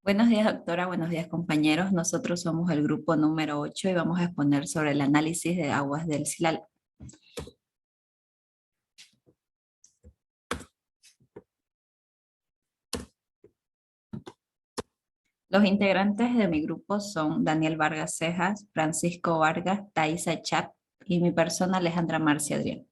Buenos días, doctora. Buenos días, compañeros. Nosotros somos el grupo número 8 y vamos a exponer sobre el análisis de aguas del Silala. Los integrantes de mi grupo son Daniel Vargas Cejas, Francisco Vargas, Thaisa Chap y mi persona Alejandra Marcia Adrián.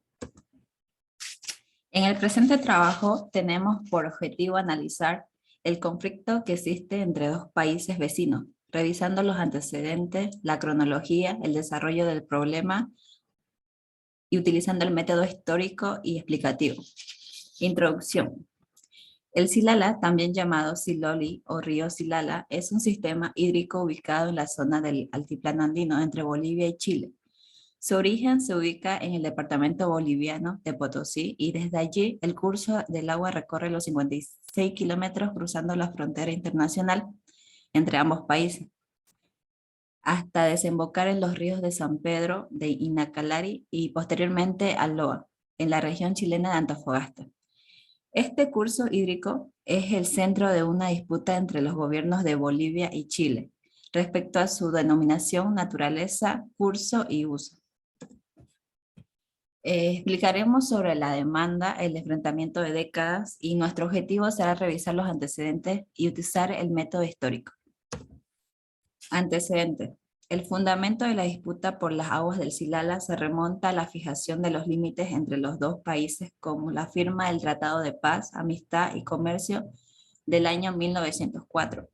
En el presente trabajo tenemos por objetivo analizar el conflicto que existe entre dos países vecinos, revisando los antecedentes, la cronología, el desarrollo del problema y utilizando el método histórico y explicativo. Introducción. El Silala, también llamado Siloli o río Silala, es un sistema hídrico ubicado en la zona del altiplano andino entre Bolivia y Chile. Su origen se ubica en el departamento boliviano de Potosí y desde allí el curso del agua recorre los 56 kilómetros cruzando la frontera internacional entre ambos países, hasta desembocar en los ríos de San Pedro de Inacalari y posteriormente al Loa, en la región chilena de Antofagasta. Este curso hídrico es el centro de una disputa entre los gobiernos de Bolivia y Chile respecto a su denominación, naturaleza, curso y uso. Explicaremos sobre la demanda, el enfrentamiento de décadas y nuestro objetivo será revisar los antecedentes y utilizar el método histórico. Antecedentes. El fundamento de la disputa por las aguas del Silala se remonta a la fijación de los límites entre los dos países como la firma del Tratado de Paz, Amistad y Comercio del año 1904.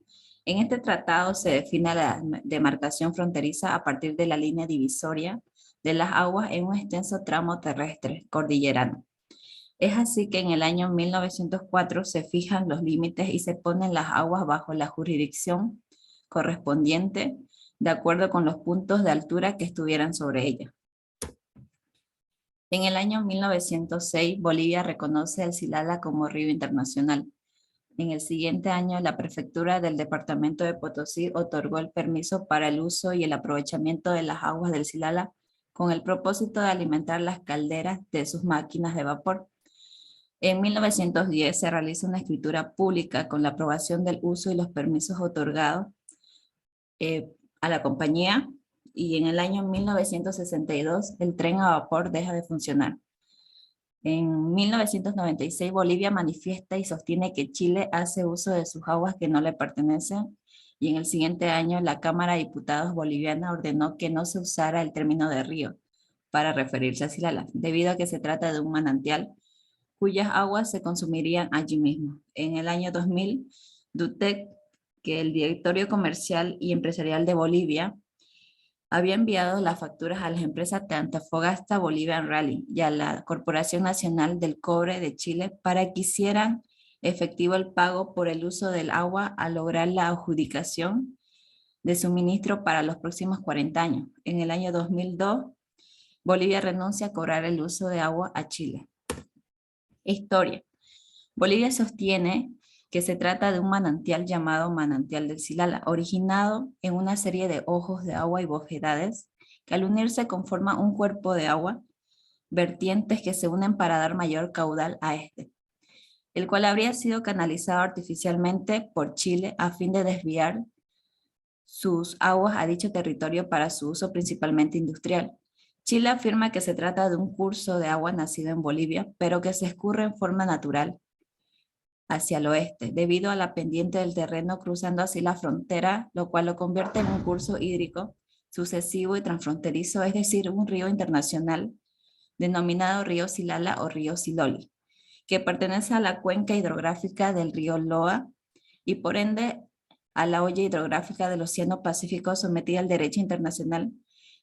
En este tratado se define la demarcación fronteriza a partir de la línea divisoria de las aguas en un extenso tramo terrestre cordillerano. Es así que en el año 1904 se fijan los límites y se ponen las aguas bajo la jurisdicción correspondiente de acuerdo con los puntos de altura que estuvieran sobre ella. En el año 1906, Bolivia reconoce el Silala como río internacional. En el siguiente año, la prefectura del departamento de Potosí otorgó el permiso para el uso y el aprovechamiento de las aguas del Silala con el propósito de alimentar las calderas de sus máquinas de vapor. En 1910 se realiza una escritura pública con la aprobación del uso y los permisos otorgados a la compañía, y en el año 1962 el tren a vapor deja de funcionar. En 1996 Bolivia manifiesta y sostiene que Chile hace uso de sus aguas que no le pertenecen, y en el siguiente año la Cámara de Diputados boliviana ordenó que no se usara el término de río para referirse a Silala, debido a que se trata de un manantial cuyas aguas se consumirían allí mismo. En el año 2000, DUTEC, que el Directorio Comercial y Empresarial de Bolivia, había enviado las facturas a las empresas de Antofagasta Bolivian Rally y a la Corporación Nacional del Cobre de Chile para que hicieran efectivo el pago por el uso del agua al lograr la adjudicación de suministro para los próximos 40 años. En el año 2002, Bolivia renuncia a cobrar el uso de agua a Chile. Historia. Bolivia sostiene que se trata de un manantial llamado Manantial del Silala, originado en una serie de ojos de agua y bóvedas que al unirse conforman un cuerpo de agua, vertientes que se unen para dar mayor caudal a este, el cual habría sido canalizado artificialmente por Chile a fin de desviar sus aguas a dicho territorio para su uso principalmente industrial. Chile afirma que se trata de un curso de agua nacido en Bolivia, pero que se escurre en forma natural hacia el oeste, debido a la pendiente del terreno cruzando así la frontera, lo cual lo convierte en un curso hídrico sucesivo y transfronterizo, es decir, un río internacional denominado río Silala o río Siloli, que pertenece a la cuenca hidrográfica del río Loa y por ende a la olla hidrográfica del Océano Pacífico sometida al derecho internacional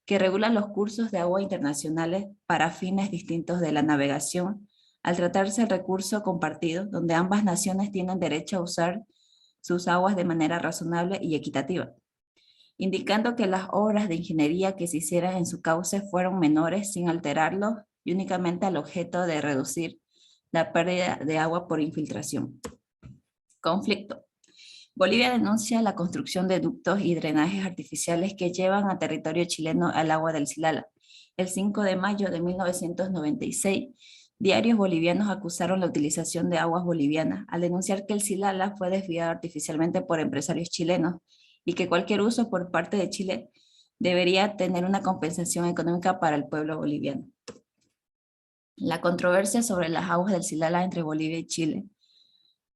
que regula los cursos de agua internacionales para fines distintos de la navegación, al tratarse el recurso compartido, donde ambas naciones tienen derecho a usar sus aguas de manera razonable y equitativa, indicando que las obras de ingeniería que se hicieran en su cauce fueron menores sin alterarlos y únicamente al objeto de reducir la pérdida de agua por infiltración. Conflicto. Bolivia denuncia la construcción de ductos y drenajes artificiales que llevan a territorio chileno al agua del Silala. El 5 de mayo de 1996, Diarios bolivianos acusaron la utilización de aguas bolivianas al denunciar que el Silala fue desviado artificialmente por empresarios chilenos y que cualquier uso por parte de Chile debería tener una compensación económica para el pueblo boliviano. La controversia sobre las aguas del Silala entre Bolivia y Chile.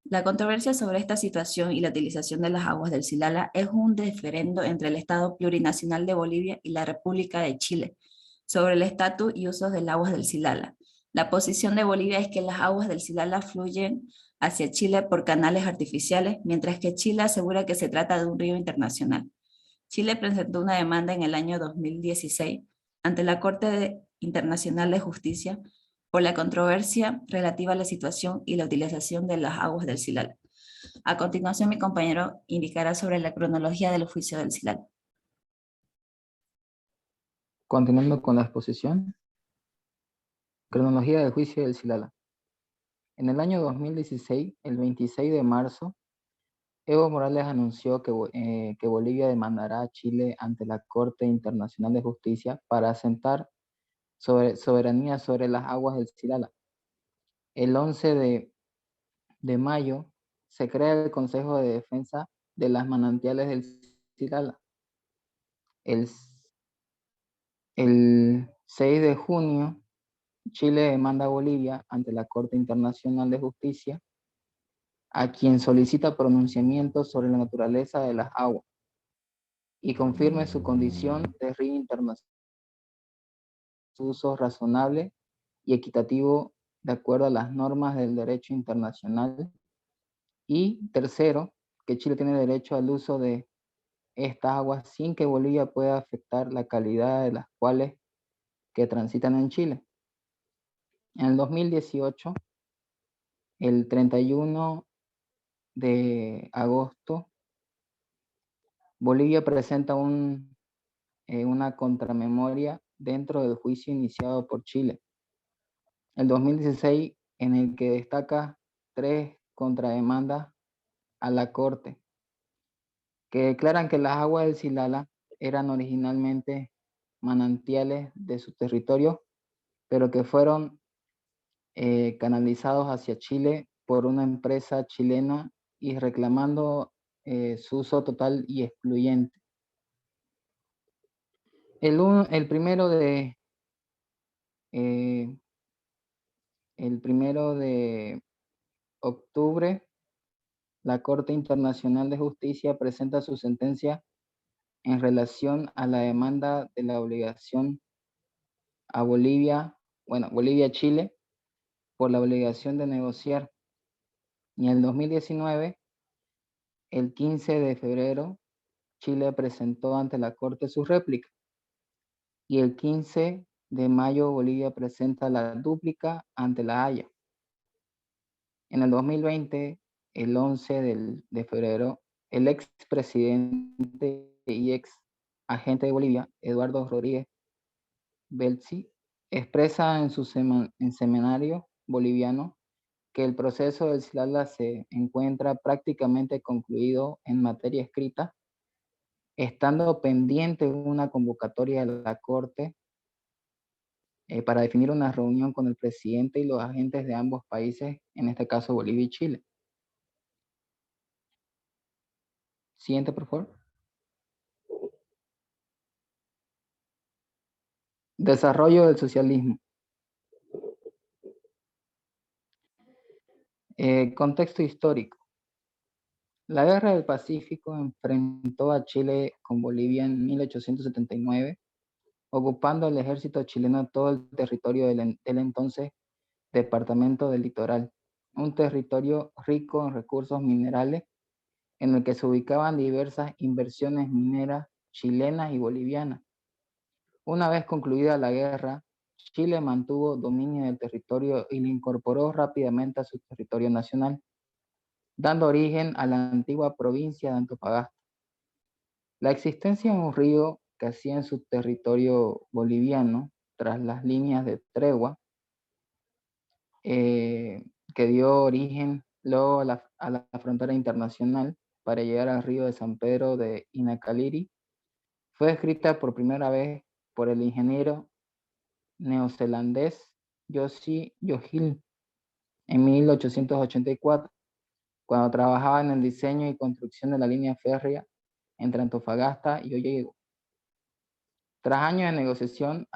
La controversia sobre esta situación y la utilización de las aguas del Silala es un diferendo entre el Estado Plurinacional de Bolivia y la República de Chile sobre el estatus y usos del aguas del Silala. La posición de Bolivia es que las aguas del Silala fluyen hacia Chile por canales artificiales, mientras que Chile asegura que se trata de un río internacional. Chile presentó una demanda en el año 2016 ante la Internacional de Justicia por la controversia relativa a la situación y la utilización de las aguas del Silala. A continuación, mi compañero indicará sobre la cronología del juicio del Silala. Continuando con la exposición, cronología del juicio del Silala. En el año 2016, el 26 de marzo, Evo Morales anunció que Bolivia demandará a Chile ante la Corte Internacional de Justicia para asentar soberanía sobre las aguas del Silala. El 11 de mayo se crea el Consejo de Defensa de las Manantiales del Silala. El 6 de junio, Chile demanda a Bolivia ante la Corte Internacional de Justicia, a quien solicita pronunciamientos sobre la naturaleza de las aguas y confirme su condición de río internacional, su uso razonable y equitativo de acuerdo a las normas del derecho internacional. Y tercero, que Chile tiene derecho al uso de estas aguas sin que Bolivia pueda afectar la calidad de las cuales que transitan en Chile. En el 2018, el 31 de agosto, Bolivia presenta una contramemoria dentro del juicio iniciado por Chile. El 2016, en el que destaca 3 contrademandas a la Corte, que declaran que las aguas del Silala eran originalmente manantiales de su territorio, pero que fueron canalizados hacia Chile por una empresa chilena y reclamando su uso total y excluyente. El primero de octubre, la Corte Internacional de Justicia presenta su sentencia en relación a la demanda de la obligación a Bolivia-Chile, por la obligación de negociar. Y en el 2019, el 15 de febrero, Chile presentó ante la Corte su réplica. Y el 15 de mayo, Bolivia presenta la dúplica ante la Haya. En el 2020, el 11 de febrero, el expresidente y ex agente de Bolivia, Eduardo Rodríguez Belzi, expresa en su seminario boliviano que el proceso del Silala se encuentra prácticamente concluido en materia escrita, estando pendiente una convocatoria de la Corte para definir una reunión con el presidente y los agentes de ambos países, en este caso Bolivia y Chile. Siguiente, por favor. Desarrollo del socialismo. Contexto histórico. La Guerra del Pacífico enfrentó a Chile con Bolivia en 1879, ocupando el ejército chileno todo el territorio del entonces Departamento del Litoral, un territorio rico en recursos minerales en el que se ubicaban diversas inversiones mineras chilenas y bolivianas. Una vez concluida la guerra, Chile mantuvo dominio del territorio y lo incorporó rápidamente a su territorio nacional, dando origen a la antigua provincia de Antofagasta. La existencia de un río que hacía en su territorio boliviano, tras las líneas de tregua, que dio origen luego a la frontera internacional para llegar al río de San Pedro de Inacaliri, fue escrita por primera vez por el ingeniero neozelandés Yogil en 1884, cuando trabajaba en el diseño y construcción de la línea férrea entre Antofagasta y Ollego. Tras años de negociación,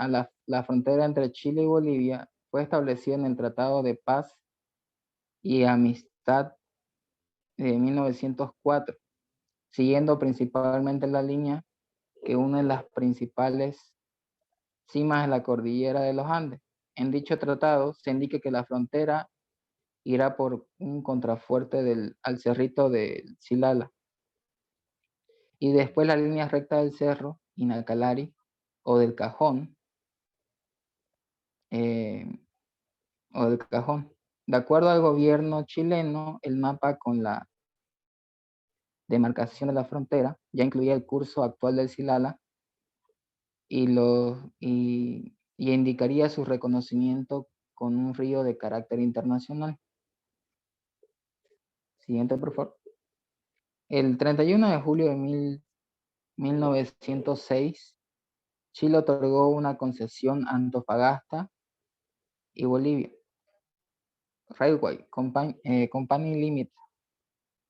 la frontera entre Chile y Bolivia fue establecida en el Tratado de Paz y Amistad de 1904, siguiendo principalmente la línea que une las principales cimas de la cordillera de los Andes. En dicho tratado se indica que la frontera irá por un contrafuerte al cerrito de Silala y después la línea recta del cerro Inacalari o del Cajón, eh, o del Cajón. De acuerdo al gobierno chileno, el mapa con la demarcación de la frontera ya incluía el curso actual del Silala y indicaría su reconocimiento con un río de carácter internacional. Siguiente, por favor. El 31 de julio de 1906, Chile otorgó una concesión a Antofagasta y Bolivia Railway Company Limited,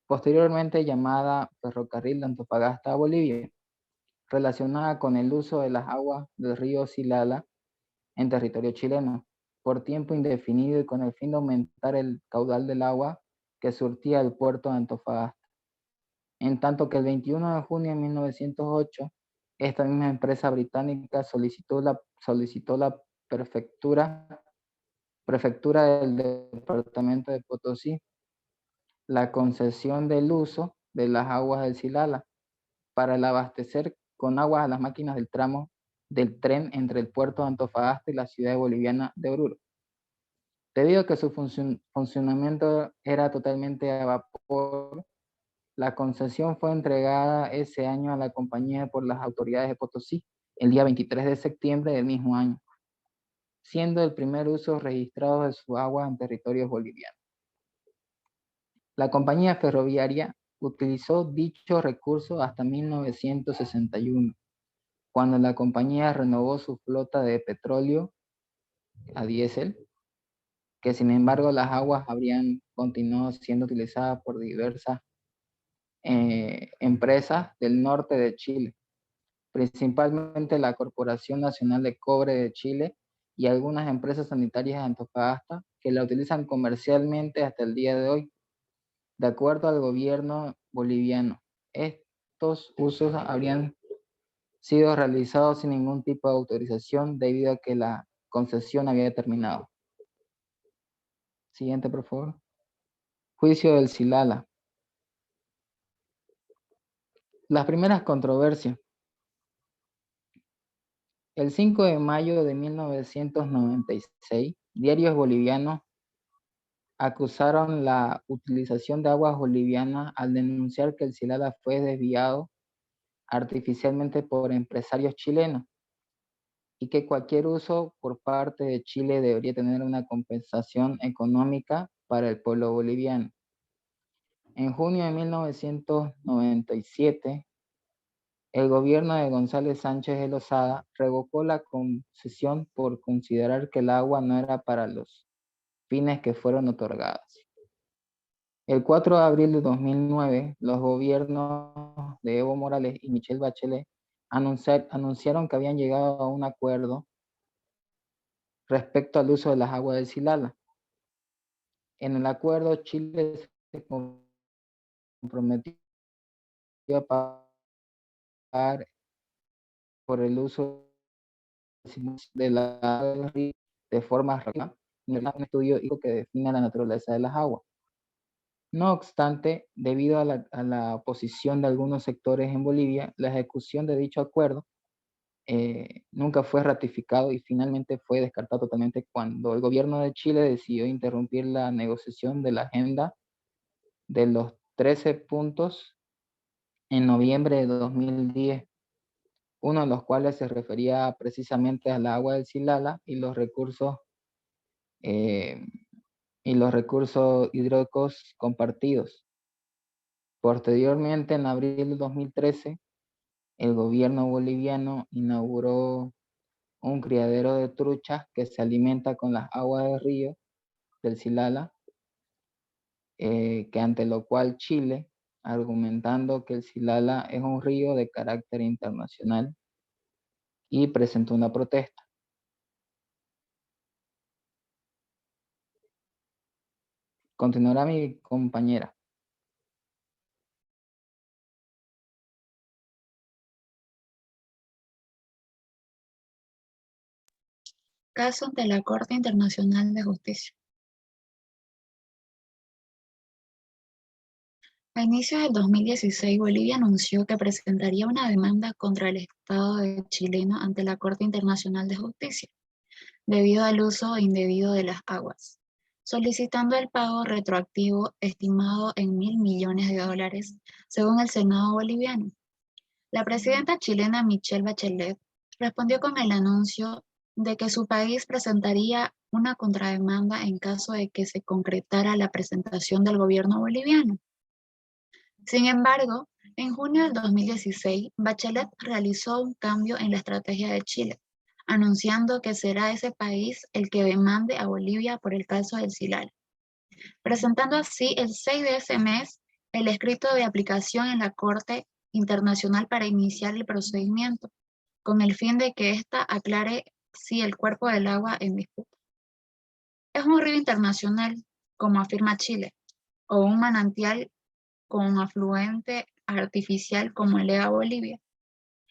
posteriormente llamada Ferrocarril de Antofagasta a Bolivia, relacionada con el uso de las aguas del río Silala en territorio chileno, por tiempo indefinido y con el fin de aumentar el caudal del agua que surtía el puerto de Antofagasta. En tanto que el 21 de junio de 1908, esta misma empresa británica solicitó la prefectura del departamento de Potosí la concesión del uso de las aguas del Silala para el abastecer con agua a las máquinas del tramo del tren entre el puerto de Antofagasta y la ciudad boliviana de Oruro. Debido a que su funcionamiento era totalmente a vapor, la concesión fue entregada ese año a la compañía por las autoridades de Potosí el día 23 de septiembre del mismo año, siendo el primer uso registrado de su agua en territorios bolivianos. La compañía ferroviaria utilizó dicho recurso hasta 1961, cuando la compañía renovó su flota de petróleo a diésel, que sin embargo las aguas habrían continuado siendo utilizadas por diversas empresas del norte de Chile, principalmente la Corporación Nacional de Cobre de Chile y algunas empresas sanitarias de Antofagasta que la utilizan comercialmente hasta el día de hoy, de acuerdo al gobierno boliviano. Estos usos habrían sido realizados sin ningún tipo de autorización debido a que la concesión había terminado. Siguiente, por favor. Juicio del Silala. Las primeras controversias. El 5 de mayo de 1996, diarios bolivianos acusaron la utilización de aguas bolivianas al denunciar que el Silala fue desviado artificialmente por empresarios chilenos y que cualquier uso por parte de Chile debería tener una compensación económica para el pueblo boliviano. En junio de 1997, el gobierno de González Sánchez de Lozada revocó la concesión por considerar que el agua no era para los fines que fueron otorgadas. El 4 de abril de 2009, los gobiernos de Evo Morales y Michelle Bachelet anunciaron que habían llegado a un acuerdo respecto al uso de las aguas del Silala. En el acuerdo, Chile se comprometió a pagar por el uso de la de forma rápida, un estudio que define la naturaleza de las aguas. No obstante, debido a la oposición de algunos sectores en Bolivia, la ejecución de dicho acuerdo nunca fue ratificado y finalmente fue descartado totalmente cuando el gobierno de Chile decidió interrumpir la negociación de la agenda de los 13 puntos en noviembre de 2010, uno de los cuales se refería precisamente al agua del Silala eh, y los recursos hídricos compartidos. Posteriormente, en abril de 2013, el gobierno boliviano inauguró un criadero de truchas que se alimenta con las aguas del río del Silala, que ante lo cual Chile, argumentando que el Silala es un río de carácter internacional, y presentó una protesta. Continuará mi compañera. Caso ante la Corte Internacional de Justicia. A inicios del 2016, Bolivia anunció que presentaría una demanda contra el Estado chileno ante la Corte Internacional de Justicia, debido al uso indebido de las aguas, solicitando el pago retroactivo estimado en $1.000 millones, según el Senado boliviano. La presidenta chilena Michelle Bachelet respondió con el anuncio de que su país presentaría una contrademanda en caso de que se concretara la presentación del gobierno boliviano. Sin embargo, en junio del 2016, Bachelet realizó un cambio en la estrategia de Chile, anunciando que será ese país el que demande a Bolivia por el caso del Silala, presentando así el 6 de ese mes el escrito de aplicación en la Corte Internacional para iniciar el procedimiento, con el fin de que ésta aclare si el cuerpo del agua en disputa es un río internacional, como afirma Chile, o un manantial con un afluente artificial como alega Bolivia.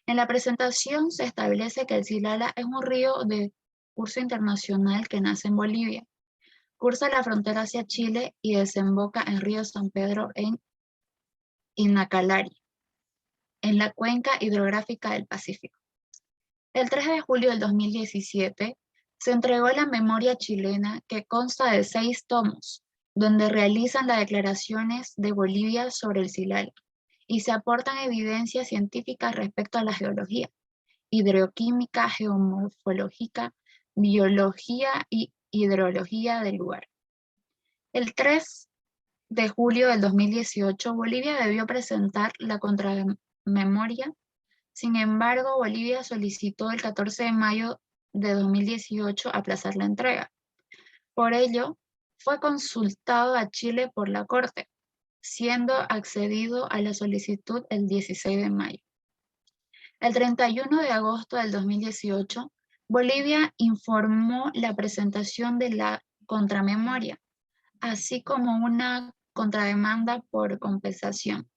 En la presentación se establece que el Silala es un río de curso internacional que nace en Bolivia, cursa la frontera hacia Chile y desemboca en río San Pedro en Inacalari, en la cuenca hidrográfica del Pacífico. El 3 de julio del 2017 se entregó la memoria chilena que consta de 6 tomos, donde realizan las declaraciones de Bolivia sobre el Silala y se aportan evidencias científicas respecto a la geología, hidroquímica, geomorfológica, biología y hidrología del lugar. El 3 de julio del 2018, Bolivia debió presentar la contramemoria. Sin embargo, Bolivia solicitó el 14 de mayo de 2018 aplazar la entrega. Por ello, fue consultado a Chile por la Corte, siendo accedido a la solicitud el 16 de mayo. El 31 de agosto del 2018, Bolivia informó la presentación de la contramemoria, así como una contrademanda por compensación.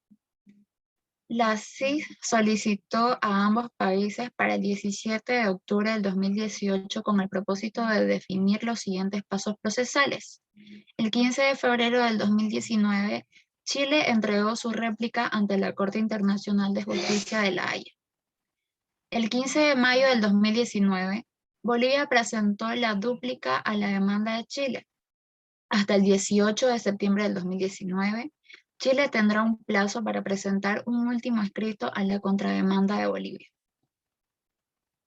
La CID solicitó a ambos países para el 17 de octubre del 2018 con el propósito de definir los siguientes pasos procesales. El 15 de febrero del 2019, Chile entregó su réplica ante la Corte Internacional de Justicia de La Haya. El 15 de mayo del 2019, Bolivia presentó la dúplica a la demanda de Chile. Hasta el 18 de septiembre del 2019, Chile tendrá un plazo para presentar un último escrito a la contrademanda de Bolivia.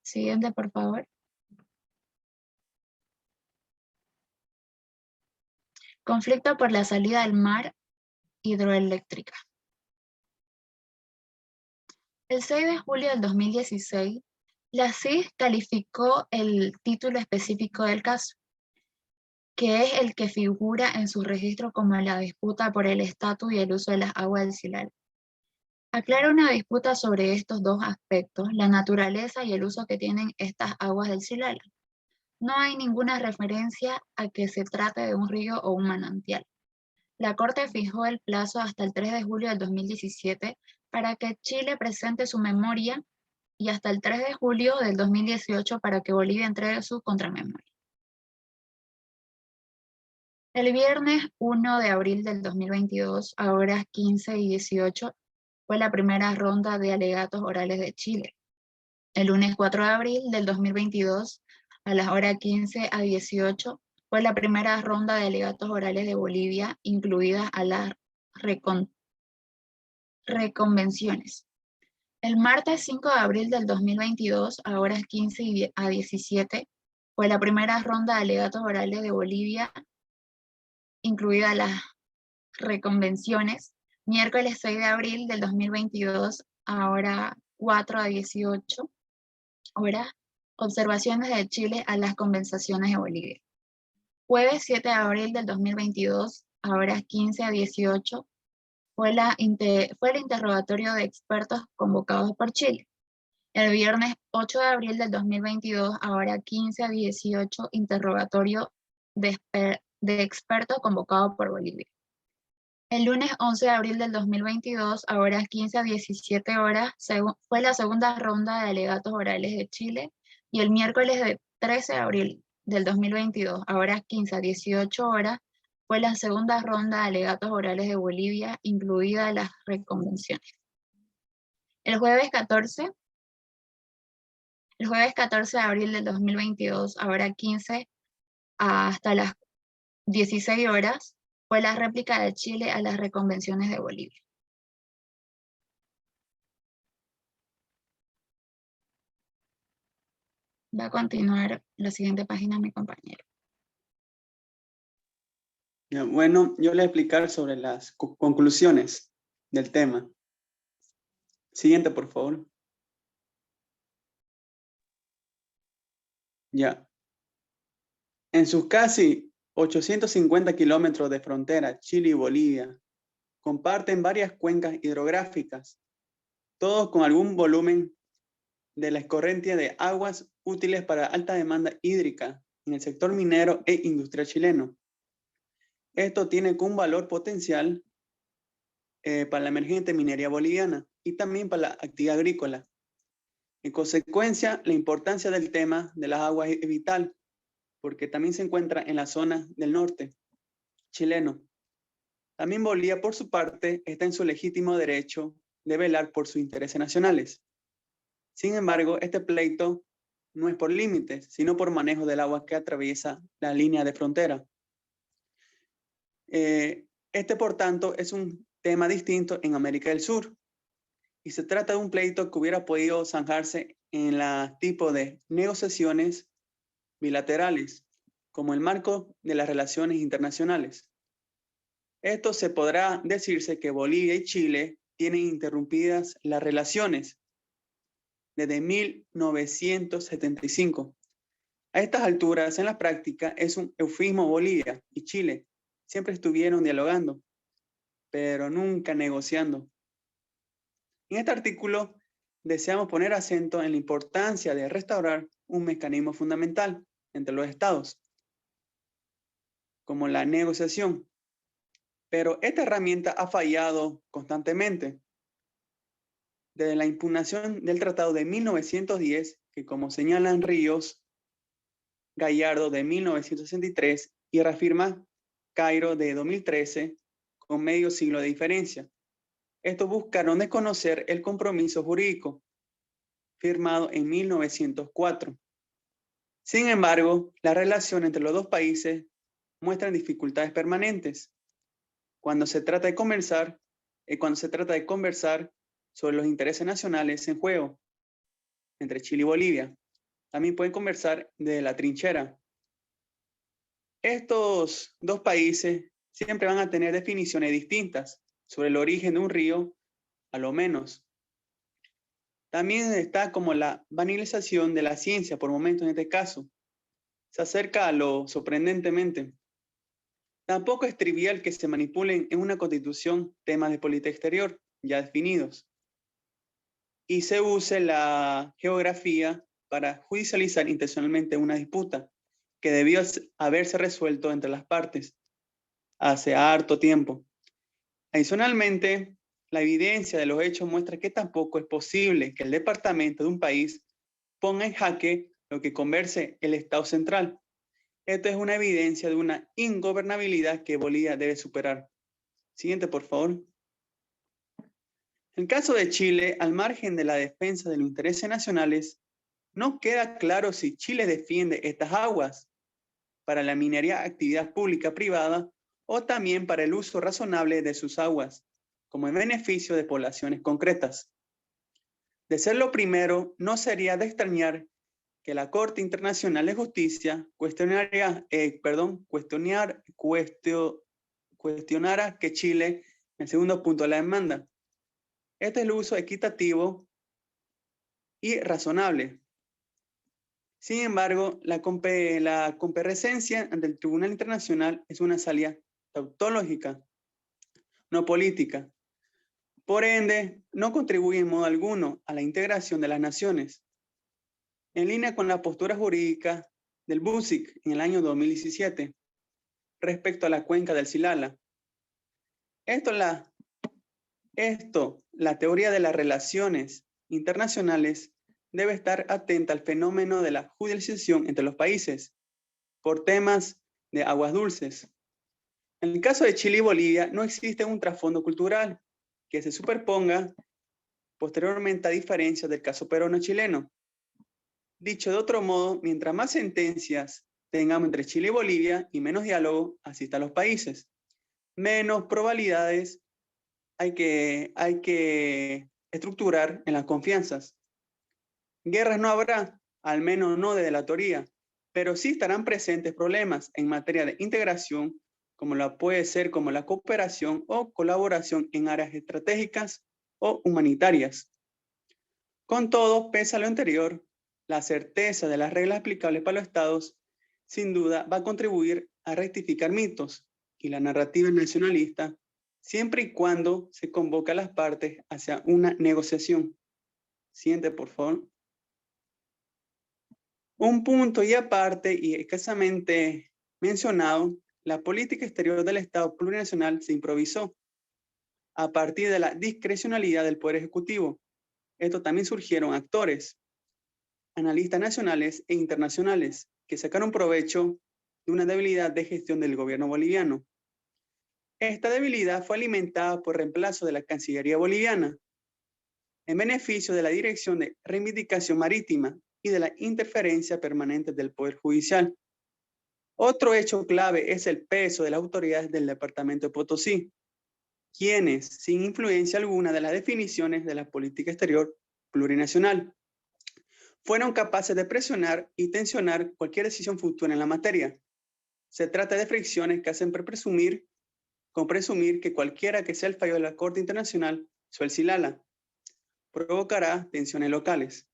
Siguiente, por favor. Conflicto por la salida del mar hidroeléctrica. El 6 de julio del 2016, la CID calificó el título específico del caso, que es el que figura en su registro como la disputa por el estatus y el uso de las aguas del Silala. Aclara una disputa sobre estos dos aspectos, la naturaleza y el uso que tienen estas aguas del Silala. No hay ninguna referencia a que se trate de un río o un manantial. La Corte fijó el plazo hasta el 3 de julio del 2017 para que Chile presente su memoria y hasta el 3 de julio del 2018 para que Bolivia entregue su contramemoria. El viernes 1 de abril del 2022, a horas 15 y 18, fue la primera ronda de alegatos orales de Chile. El lunes 4 de abril del 2022, a las horas 15 a 18, fue la primera ronda de alegatos orales de Bolivia, incluidas a las reconvenciones. El martes 5 de abril del 2022, a horas 15 a 17, fue la primera ronda de alegatos orales de Bolivia, incluidas las reconvenciones. Miércoles 6 de abril del 2022, a hora 4 a 18 horas, Observaciones de Chile a las compensaciones de Bolivia. Jueves 7 de abril del 2022, a horas 15 a 18, fue el interrogatorio de expertos convocados por Chile. El viernes 8 de abril del 2022, a horas 15 a 18, interrogatorio de expertos convocado por Bolivia. El lunes 11 de abril del 2022, a horas 15 a 17 horas, fue la segunda ronda de alegatos orales de Chile, y el miércoles 13 de abril del 2022, a horas 15 a 18 horas, fue la segunda ronda de alegatos orales de Bolivia, incluidas las reconvenciones. El jueves 14 de abril del 2022, a hora 15 hasta las 16 horas, fue la réplica de Chile a las reconvenciones de Bolivia. Va a continuar la siguiente página mi compañero. Bueno, yo le voy a explicar sobre las conclusiones del tema. Siguiente, por favor. Ya. En sus casi 850 kilómetros de frontera, Chile y Bolivia comparten varias cuencas hidrográficas, todos con algún volumen de la escorrentía de aguas útiles para alta demanda hídrica en el sector minero e industrial chileno. Esto tiene un valor potencial para la emergente minería boliviana y también para la actividad agrícola. En consecuencia, la importancia del tema de las aguas es vital, porque también se encuentra en la zona del norte chileno. También Bolivia, por su parte, está en su legítimo derecho de velar por sus intereses nacionales. Sin embargo, este pleito no es por límites, sino por manejo del agua que atraviesa la línea de frontera. Por tanto, es un tema distinto en América del Sur. Y se trata de un pleito que hubiera podido zanjarse en la tipo de negociaciones bilaterales, como el marco de las relaciones internacionales. Esto se podrá decirse que Bolivia y Chile tienen interrumpidas las relaciones desde 1975. A estas alturas, en la práctica, es un eufemismo. Bolivia y Chile siempre estuvieron dialogando, pero nunca negociando. En este artículo deseamos poner acento en la importancia de restaurar un mecanismo fundamental entre los estados, como la negociación. Pero esta herramienta ha fallado constantemente. Desde la impugnación del Tratado de 1910, que como señalan Ríos, Gallardo de 1963 y reafirma Cairo de 2013, con medio siglo de diferencia. Estos buscaron desconocer el compromiso jurídico firmado en 1904. Sin embargo, la relación entre los dos países muestran dificultades permanentes cuando se trata de conversar sobre los intereses nacionales en juego entre Chile y Bolivia. También pueden conversar de la trinchera. Estos dos países siempre van a tener definiciones distintas sobre el origen de un río, a lo menos. También está como la banalización de la ciencia por momentos en este caso. Se acerca a lo sorprendentemente. Tampoco es trivial que se manipulen en una constitución temas de política exterior ya definidos y se use la geografía para judicializar intencionalmente una disputa que debió haberse resuelto entre las partes hace harto tiempo. Adicionalmente, la evidencia de los hechos muestra que tampoco es posible que el departamento de un país ponga en jaque lo que converse el Estado central. Esto es una evidencia de una ingobernabilidad que Bolivia debe superar. Siguiente, por favor. En el caso de Chile, al margen de la defensa de los intereses nacionales, no queda claro si Chile defiende estas aguas para la minería, actividad pública privada, o también para el uso razonable de sus aguas, como en beneficio de poblaciones concretas. De ser lo primero, no sería de extrañar que la Corte Internacional de Justicia cuestionara que Chile, en el segundo punto de la demanda, este es el uso equitativo y razonable. Sin embargo, la comparecencia ante el Tribunal Internacional es una salida tautológica, no política. Por ende, no contribuye en modo alguno a la integración de las naciones. En línea con la postura jurídica del BUSIC en el año 2017, respecto a la cuenca del Silala. La teoría de las relaciones internacionales debe estar atenta al fenómeno de la judicialización entre los países por temas de aguas dulces. En el caso de Chile y Bolivia no existe un trasfondo cultural que se superponga posteriormente a diferencias del caso peruano-chileno. Dicho de otro modo, mientras más sentencias tengamos entre Chile y Bolivia y menos diálogo asista a los países, menos probabilidades hay que estructurar en las confianzas. Guerras no habrá, al menos no desde la teoría, pero sí estarán presentes problemas en materia de integración, como la puede ser como la cooperación o colaboración en áreas estratégicas o humanitarias. Con todo, pese a lo anterior, la certeza de las reglas aplicables para los estados sin duda va a contribuir a rectificar mitos y la narrativa nacionalista siempre y cuando se convoque a las partes hacia una negociación. Siguiente, por favor. Un punto y aparte y escasamente mencionado, la política exterior del Estado plurinacional se improvisó a partir de la discrecionalidad del Poder Ejecutivo. Esto también surgieron actores, analistas nacionales e internacionales, que sacaron provecho de una debilidad de gestión del gobierno boliviano. Esta debilidad fue alimentada por reemplazo de la Cancillería boliviana, en beneficio de la Dirección de Reivindicación Marítima y de la interferencia permanente del Poder Judicial. Otro hecho clave es el peso de las autoridades del departamento de Potosí, quienes, sin influencia alguna de las definiciones de la política exterior plurinacional, fueron capaces de presionar y tensionar cualquier decisión futura en la materia. Se trata de fricciones que hacen presumir que cualquiera que sea el fallo de la Corte Internacional sobre el Silala provocará tensiones locales.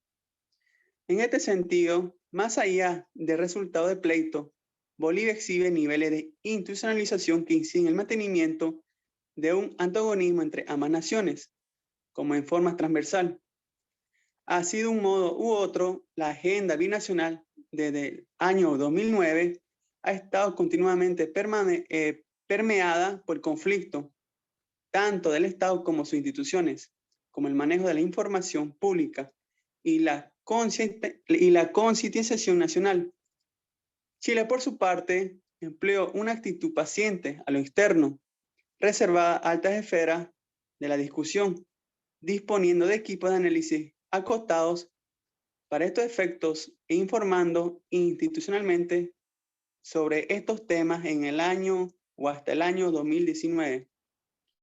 En este sentido, más allá del resultado de pleito, Bolivia exhibe niveles de institucionalización que inciden en el mantenimiento de un antagonismo entre ambas naciones, como en forma transversal. Así, de un modo u otro, la agenda binacional desde el año 2009 ha estado continuamente permeada por el conflicto, tanto del Estado como sus instituciones, como el manejo de la información pública y la concientización nacional. Chile, por su parte, empleó una actitud paciente a lo externo, reservada a altas esferas de la discusión, disponiendo de equipos de análisis acotados para estos efectos e informando institucionalmente sobre estos temas en el año o hasta el año 2019.